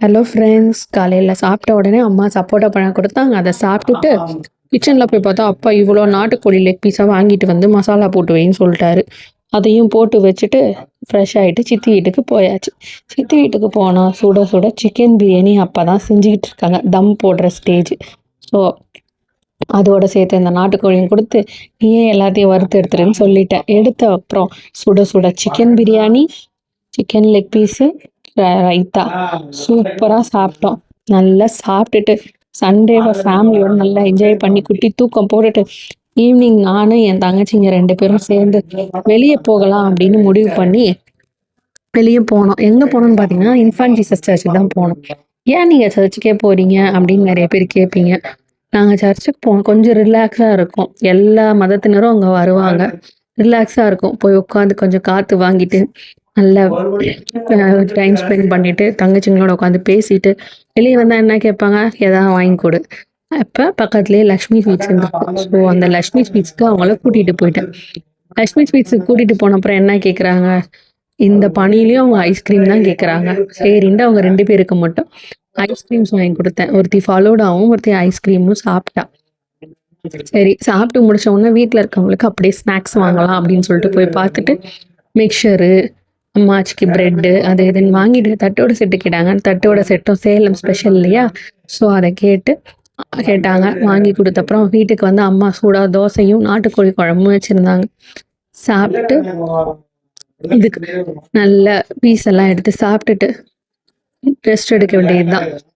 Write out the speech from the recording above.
Hello friends, காலையில் சாப்பிட்ட உடனே அம்மா சப்போட்டா பழம் கொடுத்தாங்க. அதை சாப்பிட்டுட்டு கிச்சனில் போய் பார்த்தா அப்பா இவ்வளோ நாட்டுக்கோழி லெக் பீஸாக வாங்கிட்டு வந்து மசாலா போட்டு வைன்னு சொல்லிட்டாரு. அதையும் போட்டு வச்சுட்டு ஃப்ரெஷ் ஆகிட்டு சித்தி வீட்டுக்கு போயாச்சு. சித்தி வீட்டுக்கு போனால் சுட சுட சிக்கன் பிரியாணி அப்போ தான் செஞ்சுக்கிட்டு இருக்காங்க. தம் போடுற ஸ்டேஜ். ஸோ அதோட சேர்த்து இந்த நாட்டுக்கோழியும் கொடுத்து நீயே எல்லாத்தையும் வறுத்து எடுத்துருன்னு சொல்லிட்டேன். எடுத்த அப்புறம் சுட சுட chicken biryani, chicken leg piece, raita சூப்பராக சாப்பிட்டோம். நல்லா சாப்பிட்டுட்டு சண்டேவை ஃபேமிலியோட நல்லா என்ஜாய் பண்ணி குட்டி தூக்கம் போட்டுட்டு ஈவினிங் நானும் என் தங்கச்சிங்க 2 பேரும் சேர்ந்து வெளியே போகலாம் அப்படின்னு முடிவு பண்ணி வெளியே போனோம். எங்கே போனோம்னு பார்த்தீங்கன்னா இன்ஃபான்ட் ஜீசஸ் சர்ச்சுக்கு தான் போனோம். ஏன் நீங்கள் சர்ச்சுக்கே போகிறீங்க அப்படின்னு நிறைய பேர் கேட்பீங்க. நாங்கள் சர்ச்சுக்கு போனோம், கொஞ்சம் ரிலாக்ஸாக இருக்கும். எல்லா மதத்தினரும் அங்கே வருவாங்க. ரிலாக்ஸாக இருக்கும். போய் உட்காந்து கொஞ்சம் காற்று வாங்கிட்டு நல்லா டைம் ஸ்பெண்ட் பண்ணிட்டு தங்கச்சிங்களோட உட்காந்து பேசிட்டு வெளியே வந்தால் என்ன கேட்பாங்க, எதாவது வாங்கி கொடு. அப்போ பக்கத்துலேயே லக்ஷ்மி ஸ்வீட்ஸ் இருந்துருக்கு. ஸோ அந்த லக்ஷ்மி ஸ்வீட்ஸ்க்கு அவங்கள கூட்டிகிட்டு போயிட்டேன். லக்ஷ்மி ஸ்வீட்ஸுக்கு கூட்டிகிட்டு போன அப்புறம் என்ன கேட்குறாங்க, இந்த பனிலையும் அவங்க ஐஸ்கிரீம் தான் கேட்குறாங்க. சரின்ட்டு அவங்க 2 பேருக்கு மட்டும் ஐஸ்கிரீம்ஸ் வாங்கி கொடுத்தேன். ஒருத்தி ஃபலூடாவும் ஒருத்தி ஐஸ்கிரீமும் சாப்பிட்டா. சரி சாப்பிட்டு முடிச்ச உடனே வீட்டில் இருக்கவங்களுக்கு அப்படியே ஸ்நாக்ஸ் வாங்கலாம் அப்படின்னு சொல்லிட்டு போய் பார்த்துட்டு மிக்சரு, அம்மாச்சிக்கு ப்ரெட்டு அது இதுன்னு வாங்கிட்டு தட்டோட செட்டு கேட்டாங்க. தட்டோட செட்டும் சேலம் ஸ்பெஷல் இல்லையா? ஸோ அதை கேட்டாங்க. வாங்கி கொடுத்தப்புறம் வீட்டுக்கு வந்து அம்மா சூடாக தோசையும் நாட்டுக்கோழி குழம்பும் வச்சுருந்தாங்க. சாப்பிட்டு இதுக்கு நல்ல பீஸ் எல்லாம் எடுத்து சாப்பிட்டுட்டு ரெஸ்ட் எடுக்க வேண்டியது தான்.